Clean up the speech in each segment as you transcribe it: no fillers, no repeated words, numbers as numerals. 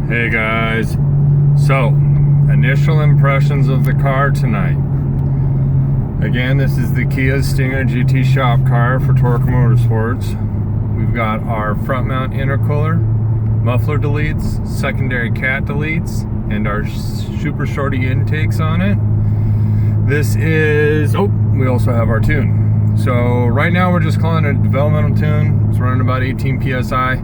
Hey guys, so initial impressions of the car tonight. Again, this is the Kia Stinger GT shop car for Tork Motorsports. We've got our front mount intercooler, muffler deletes, secondary cat deletes, and our super shorty intakes on it. This is, we also have our tune. So right now we're just calling it a developmental tune. It's running about 18 PSI.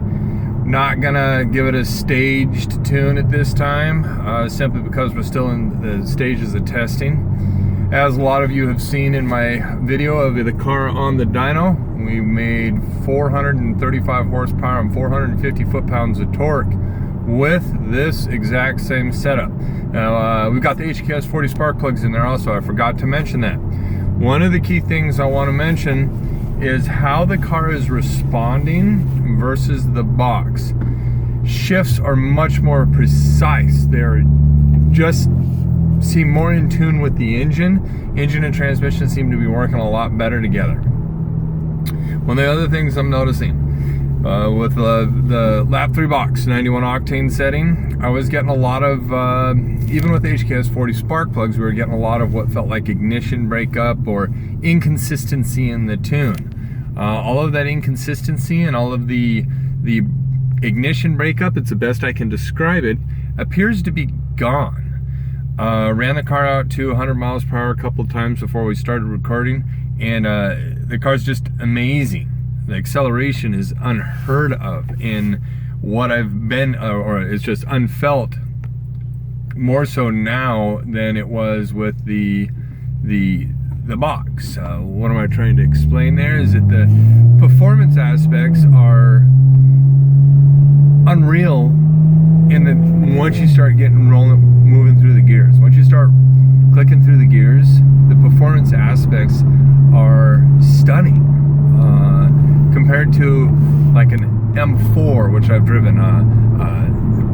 Not gonna give it a staged tune at this time, simply because we're still in the stages of testing. As a lot of you have seen in my video of the car on the dyno, we made 435 horsepower and 450 foot-pounds of torque with this exact same setup. Now, we've got the HKS 40 spark plugs in there also. I forgot to mention that. One of the key things I want to mention is how the car is responding versus the box. Shifts are much more precise. They're just seem more in tune with the engine. Engine and transmission seem to be working a lot better together. One of the other things I'm noticing with the lap 3 box 91 octane setting, I was getting a lot of, even with HKS 40 spark plugs, we were getting a lot of what felt like ignition breakup or inconsistency in the tune. All of that inconsistency and all of the ignition breakup, it's the best I can describe it, appears to be gone. Ran the car out to 100 miles per hour a couple of times before we started recording, and the car's just amazing. The acceleration is unheard of in what I've been, or it's just unfelt, more so now than it was with the box. What am I trying to explain there is that the performance aspects are unreal once you start getting moving through the gears. Once you start clicking through the gears, the performance aspects are stunning. Compared to like an M4, which I've driven,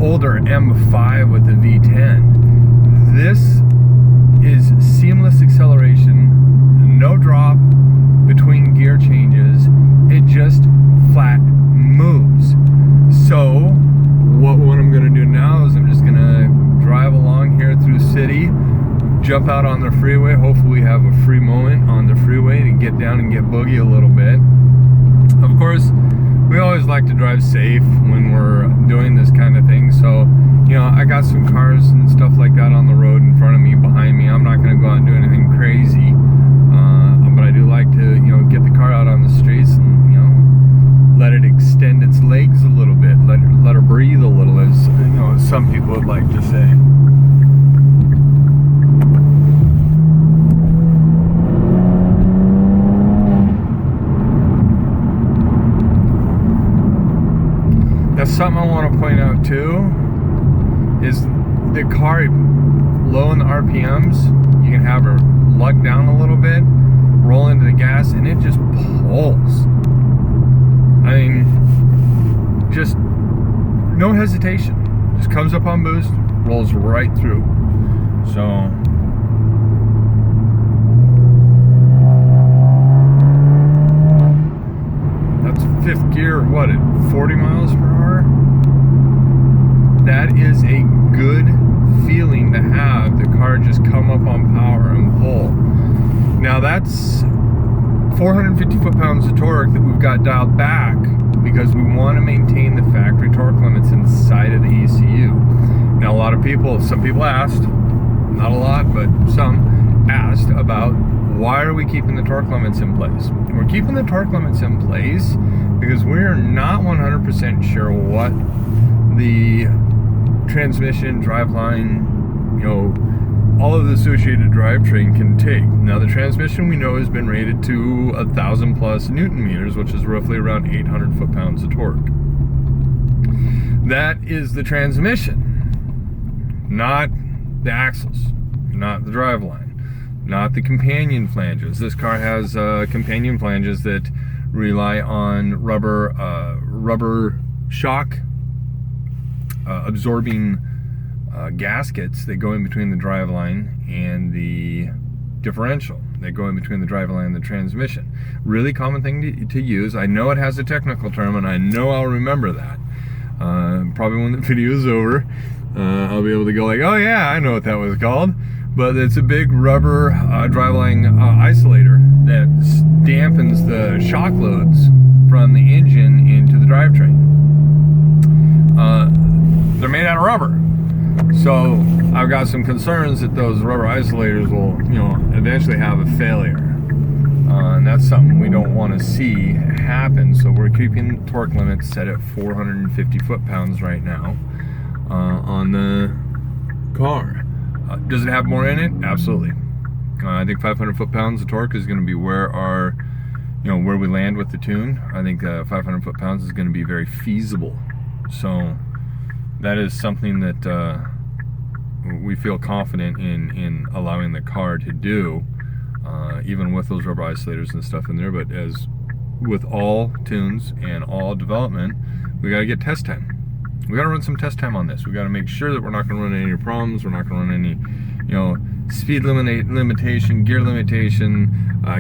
older M5 with the V10. This is seamless acceleration, no drop between gear changes. It just flat moves. So what I'm gonna do now is I'm just gonna drive along here through city, jump out on the freeway. Hopefully we have a free moment on the freeway to get down and get boogie a little bit. Of course, we always like to drive safe when we're doing this kind of thing. So, you know, I got some cars and stuff like that on the road in front of me, behind me. I'm not going to go out and do anything crazy. But I do like to, you know, get the car out on the streets and, you know, let it extend its legs a little bit. Let her breathe a little, as, you know, some people would like to say. Now, something I want to point out too is the car low in the RPMs. You can have her lug down a little bit, roll into the gas, and it just pulls. I mean, just no hesitation. Just comes up on boost, rolls right through. So that's 5th gear, what, at 40 miles per hour? That is a good feeling to have the car just come up on power and pull. Now that's 450 foot-pounds of torque that we've got dialed back because we want to maintain the factory torque limits inside of the ECU. Now a lot of people, some people asked, not a lot, but some asked about why are we keeping the torque limits in place? We're keeping the torque limits in place because we're not 100% sure what the transmission, driveline, you know, all of the associated drivetrain can take. Now the transmission we know has been rated to 1,000 plus Newton meters, which is roughly around 800 foot-pounds of torque. That is the transmission, not the axles, not the driveline, not the companion flanges. This car has companion flanges that rely on rubber shock absorbing gaskets that go in between the driveline and the differential that go in between the driveline and the transmission. Really common thing to use. I know it has a technical term and I know I'll remember that. Probably when the video is over, I'll be able to go like, oh yeah, I know what that was called. But it's a big rubber driveline isolator that dampens the shock loads from the engine into the drivetrain. They're made out of rubber. So I've got some concerns that those rubber isolators will, eventually have a failure. And that's something we don't want to see happen. So we're keeping torque limits set at 450 foot-pounds right now on the car. Does it have more in it? Absolutely. I think 500 foot-pounds of torque is going to be where our, where we land with the tune. I think 500 foot-pounds is going to be very feasible. So that is something that we feel confident in allowing the car to do, even with those rubber isolators and stuff in there. But as with all tunes and all development, we got to get test time. We got to run some test time on this. We got to make sure that we're not going to run any problems. We're not going to run any, speed limitation, gear limitation,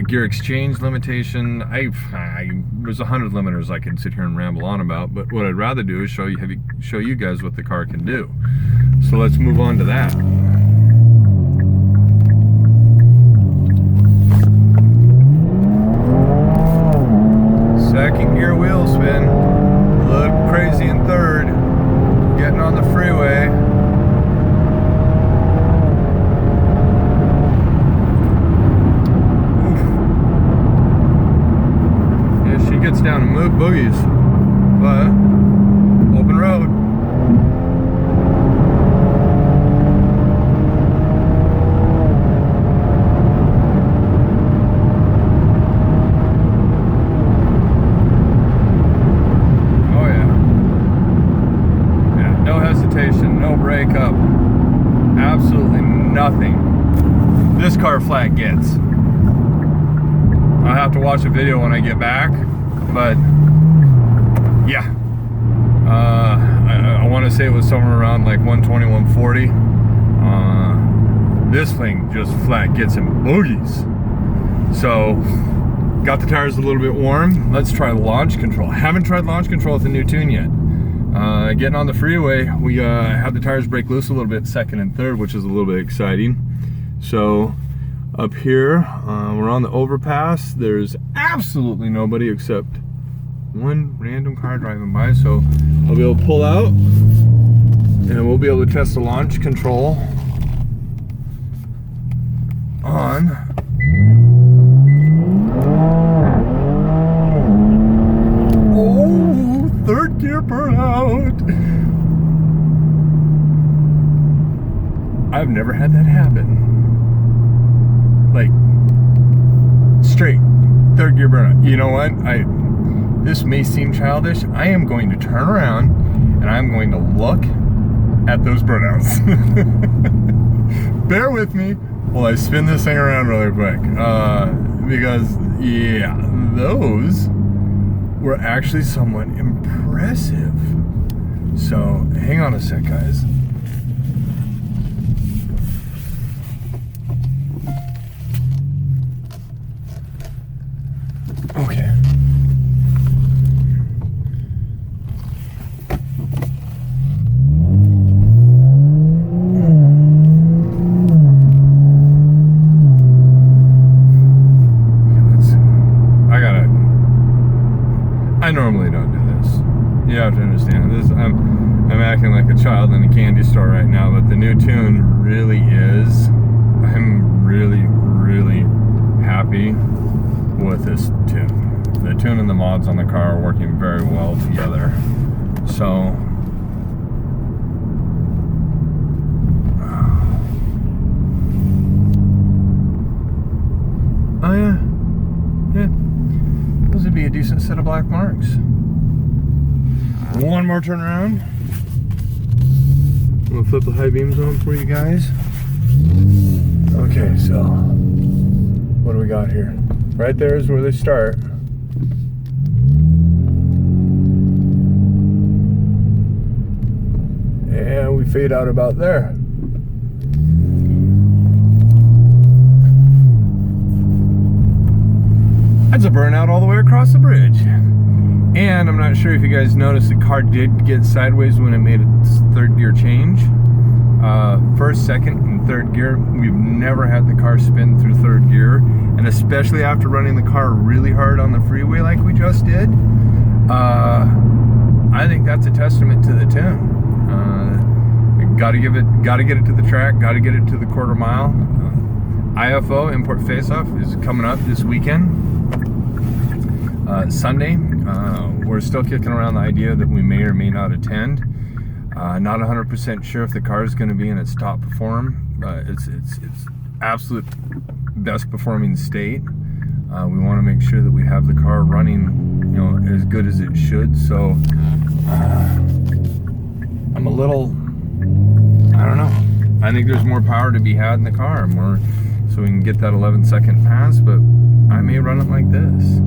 gear exchange limitation. There's 100 limiters I can sit here and ramble on about. But what I'd rather do is show you guys what the car can do. So let's move on to that. Second gear wheel spin. Look crazy in third. Getting on the freeway. Oof. Yeah, she gets down and move boogies. But open road. No breakup, absolutely nothing. This car flat gets. I'll have to watch a video when I get back, but yeah, I want to say it was somewhere around like 120, 140. This thing just flat gets in boogies. So got the tires a little bit warm. Let's try launch control. Haven't tried launch control with the new tune yet. Getting on the freeway, we had the tires break loose a little bit second and third, which is a little bit exciting. So up here, we're on the overpass. There's absolutely nobody except one random car driving by. So I'll be able to pull out and we'll be able to test the launch control on. Third gear burnout. I've never had that happen. Like straight third gear burnout. You know what? This may seem childish. I am going to turn around and I'm going to look at those burnouts. Bear with me while I spin this thing around really quick. Because yeah, those were actually somewhat impressive. So hang on a sec, guys. Okay. I normally don't do this. You have to understand this. I'm acting like a child in a candy store right now, but the new tune really is. I'm really, really happy with this tune. The tune and the mods on the car are working very well together. So oh yeah. Those would be a decent set of black marks. One more turn around. I'm gonna flip the high beams on for you guys. Okay, so what do we got here? Right there is where they start. And we fade out about there. That's a burnout all the way across the bridge. And I'm not sure if you guys noticed, the car did get sideways when it made its third gear change. First, second, and third gear. We've never had the car spin through third gear, and especially after running the car really hard on the freeway like we just did, I think that's a testament to the tune. Got to get it to the track, got to get it to the quarter mile. IFO, Import Face-Off, is coming up this weekend, Sunday. We're still kicking around the idea that we may or may not attend. Not 100% sure if the car is going to be in its top form. It's absolute best performing state. We want to make sure that we have the car running, you know, as good as it should. So I'm a little, I don't know. I think there's more power to be had in the car, so we can get that 11-second pass. But I may run it like this.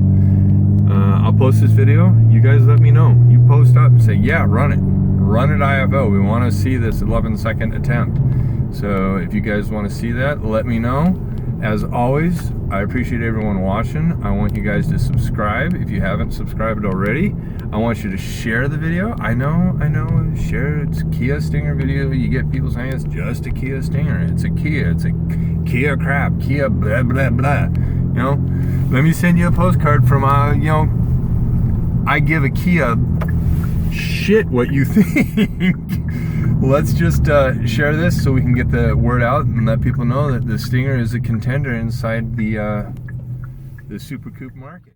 I'll post this video. You guys let me know. You post up and say, yeah, run it. Run it IFO. We want to see this 11-second attempt. So if you guys want to see that, let me know. As always, I appreciate everyone watching. I want you guys to subscribe if you haven't subscribed already. I want you to share the video. I know, share. It's Kia Stinger video. You get people saying it's just a Kia Stinger. It's a Kia. It's a Kia crap. Kia blah, blah, blah. You know, let me send you a postcard from, you know, I give a Kia shit what you think. Let's just share this so we can get the word out and let people know that the Stinger is a contender inside the Super Coupe market.